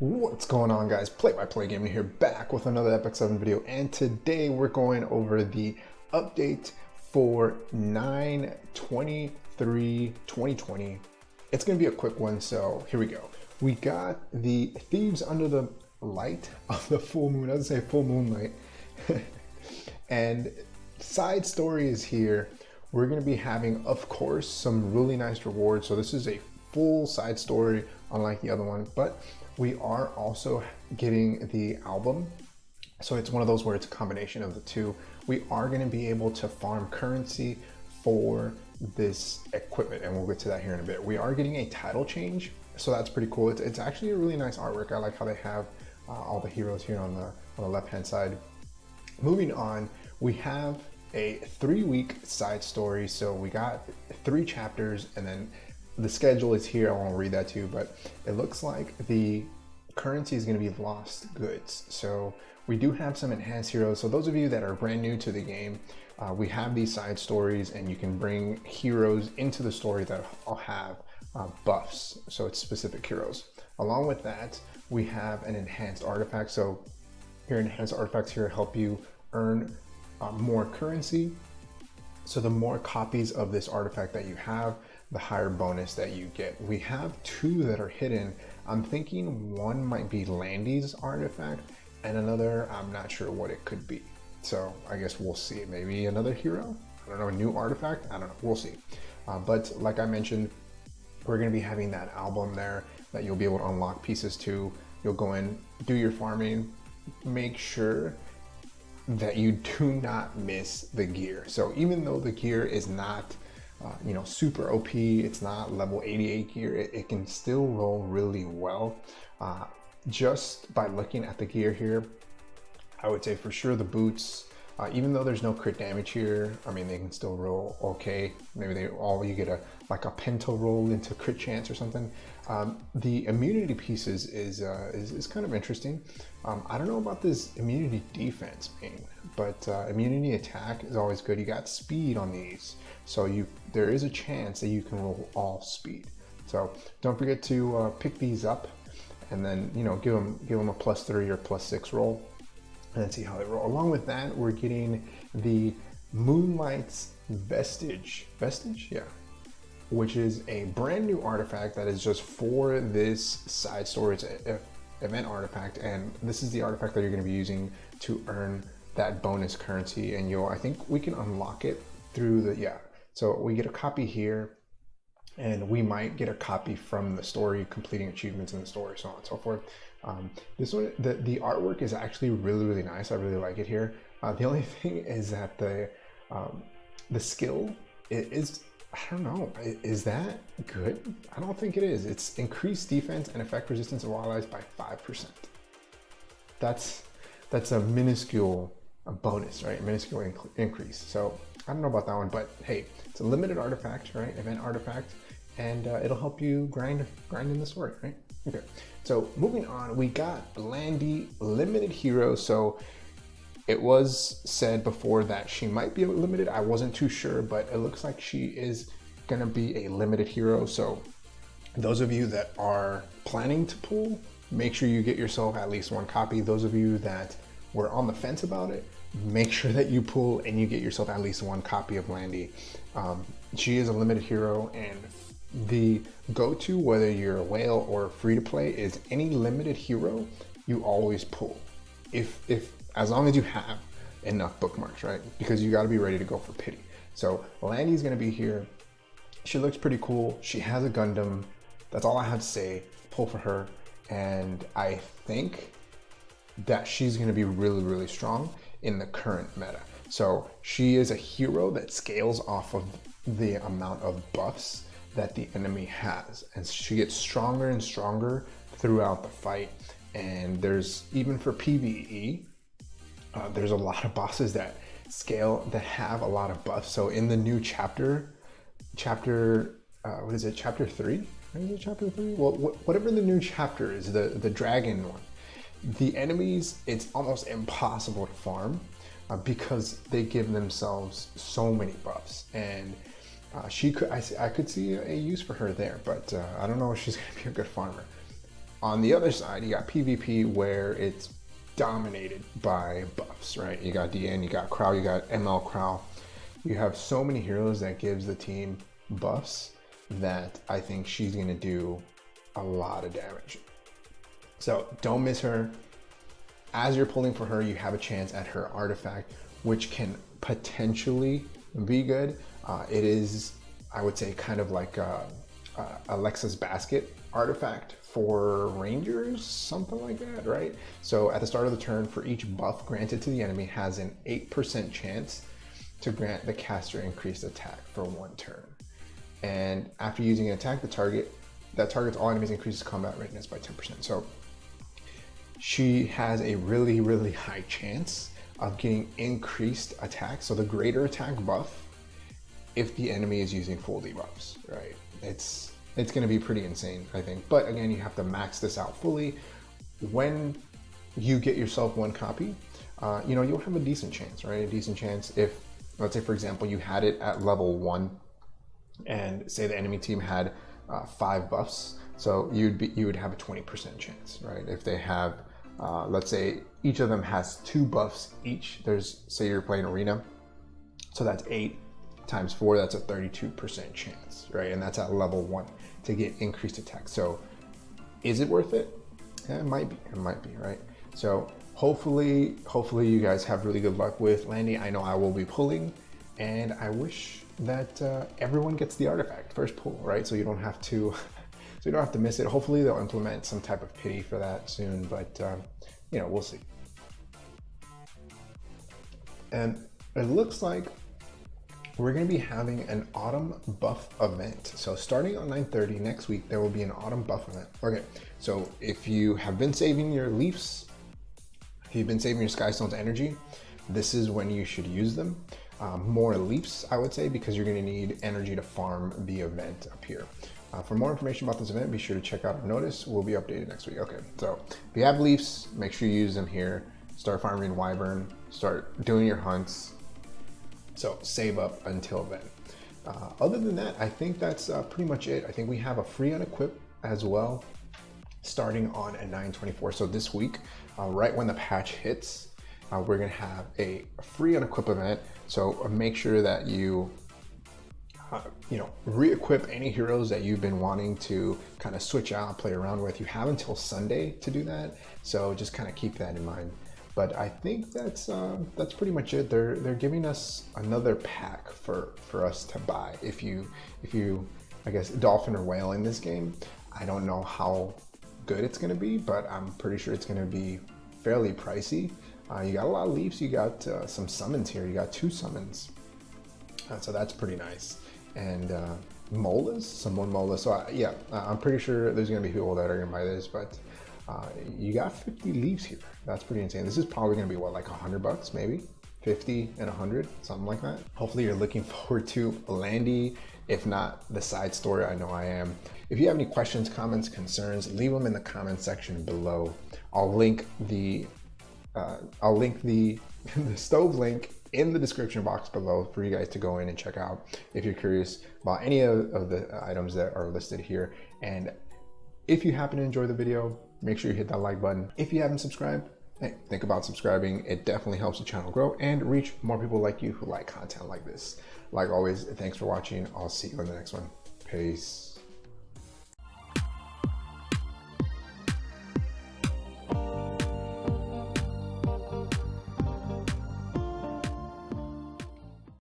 What's going on, guys? Play-by-play gaming here, back with another Epic 7 video, and today we're going over the update for 9/23/2020. It's going to be a quick one, so here we go. We got the Thieves Under the Light of the Full Moon. I was going to say full moonlight. And Sidestory is here. We're going to be having, of course, some really nice rewards. So this is a full side story, unlike the other one, but we are also getting the album. So it's one of those where it's a combination of the two. We are going to be able to farm currency for this equipment, and we'll get to that here in a bit. We are getting a title change, so that's pretty cool. It's actually a really nice artwork. I like how they have all the heroes here on the left-hand side. Moving on, we have a 3-week side story. So we got 3 chapters, and then the schedule is here. I won't read that to you, but it looks like the currency is going to be lost goods. So we do have some enhanced heroes. So those of you that are brand new to the game, we have these side stories, and you can bring heroes into the story that will have buffs. So it's specific heroes. Along with that, we have an enhanced artifact. So your enhanced artifacts here help you earn more currency. So the more copies of this artifact that you have, the higher bonus that you get. We have 2 that are hidden. I'm thinking one might be Landy's artifact, and another, I'm not sure what it could be. So I guess we'll see. Maybe another hero? I don't know, a new artifact? I don't know, we'll see. But like I mentioned, we're gonna be having that album there that you'll be able to unlock pieces to. You'll go in, do your farming, make sure that you do not miss the gear. So even though the gear is not super OP, it's not level 88 gear, it can still roll really well. Just by looking at the gear here, I would say for sure the boots, even though there's no crit damage here, I mean, they can still roll okay. Maybe you get a penta roll into crit chance or something. The immunity pieces is kind of interesting. I don't know about this immunity defense main, but immunity attack is always good. You got speed on these, so there is a chance that you can roll all speed. So don't forget to pick these up, and then give them a +3 or +6 roll, and then see how they roll. Along with that, we're getting the Moonlight's Vestige, yeah, which is a brand new artifact that is just for this side story. It's an event artifact, and this is the artifact that you're going to be using to earn that bonus currency. And I think we can unlock it through so we get a copy here, and we might get a copy from the story, completing achievements in the story, so on and so forth. This one, the artwork is actually really nice. I really like it here. The only thing is that the skill is, I don't know, is that good? I don't think it is. It's increased defense and effect resistance of all allies by 5%. That's a minuscule bonus, right? A minuscule increase. So I don't know about that one, but hey, it's a limited artifact, right? Event artifact, and it'll help you grind in the story, right? Okay, so moving on, we got Landy, limited hero. So it was said before that she might be limited. I wasn't too sure, but it looks like she is gonna be a limited hero. So those of you that are planning to pull, make sure you get yourself at least 1 copy. Those of you that were on the fence about it, make sure that you pull and you get yourself at least 1 copy of Landy. She is a limited hero, and the go-to, whether you're a whale or free to play, is any limited hero you always pull, if as long as you have enough bookmarks, right? Because you got to be ready to go for pity. So Landy's going to be here. She looks pretty cool. She has a Gundam. That's all I have to say. Pull for her, and I think that she's going to be really strong in the current meta. So she is a hero that scales off of the amount of buffs that the enemy has, and she gets stronger and stronger throughout the fight. And there's, even for PvE, there's a lot of bosses that have a lot of buffs. So in the new chapter what is it, chapter 3? Is it chapter 3? Well, whatever the new chapter is, the dragon one, the enemies, it's almost impossible to farm because they give themselves so many buffs. And I could see a use for her there, but I don't know if she's going to be a good farmer. On the other side, you got PvP where it's dominated by buffs, right? You got DN, you got Crow, you got ML Crow. You have so many heroes that gives the team buffs that I think she's gonna do a lot of damage. So don't miss her. As you're pulling for her, you have a chance at her artifact, which can potentially be good. It is, I would say, kind of like Alexa's basket artifact for rangers, something like that, right? So at the start of the turn, for each buff granted to the enemy has an 8% chance to grant the caster increased attack for 1 turn. And after using an attack, that targets all enemies increases combat readiness by 10%. So she has a really, really high chance of getting increased attack. So the greater attack buff, if the enemy is using full debuffs, right? It's gonna be pretty insane, I think. But again, you have to max this out fully. When you get yourself 1 copy, you'll have a decent chance, right? A decent chance if, let's say for example, you had it at level 1 and say the enemy team had 5 buffs. So you would have a 20% chance, right? If they have, let's say each of them has 2 buffs each. Say you're playing arena, so that's 8 times 4, that's a 32% chance, right? And that's at level 1 to get increased attack. So is it worth it? Yeah, it might be, right? So hopefully you guys have really good luck with Landy. I know I will be pulling, and I wish that everyone gets the artifact first pull, right? So you don't have to miss it. Hopefully they'll implement some type of pity for that soon, but we'll see. And it looks like we're going to be having an autumn buff event. So starting on 9:30 next week, there will be an autumn buff event. Okay, so if you have been saving your leaves, if you've been saving your Skystone's energy, this is when you should use them. More leaves, I would say, because you're going to need energy to farm the event up here. For more information about this event, be sure to check out our notice. We'll be updated next week. Okay, so if you have leaves, make sure you use them here. Start farming Wyvern, start doing your hunts. So save up until then. Other than that, I think that's pretty much it. I think we have a free Unequip as well, starting on at 9/24. So this week, right when the patch hits, we're gonna have a free Unequip event. So make sure that you re-equip any heroes that you've been wanting to kind of switch out, play around with. You have until Sunday to do that, so just kind of keep that in mind. But I think that's pretty much it. They're giving us another pack for us to buy. If you I guess dolphin or whale in this game, I don't know how good it's gonna be, but I'm pretty sure it's gonna be fairly pricey. You got a lot of leaves. You got some summons here. You got 2 summons, so that's pretty nice. And molas, some more molas. So I'm pretty sure there's gonna be people that are gonna buy this, but you got 50 leaves here. That's pretty insane. This is probably gonna be what, like $100 maybe? 50 and 100, something like that. Hopefully you're looking forward to Landy. If not, the side story, I know I am. If you have any questions, comments, concerns, leave them in the comment section below. I'll link the the stove link in the description box below for you guys to go in and check out if you're curious about any of the items that are listed here. And if you happen to enjoy the video, make sure you hit that like button. If you haven't subscribed, hey, think about subscribing. It definitely helps the channel grow and reach more people like you who like content like this. Like always, thanks for watching. I'll see you in the next one. Peace.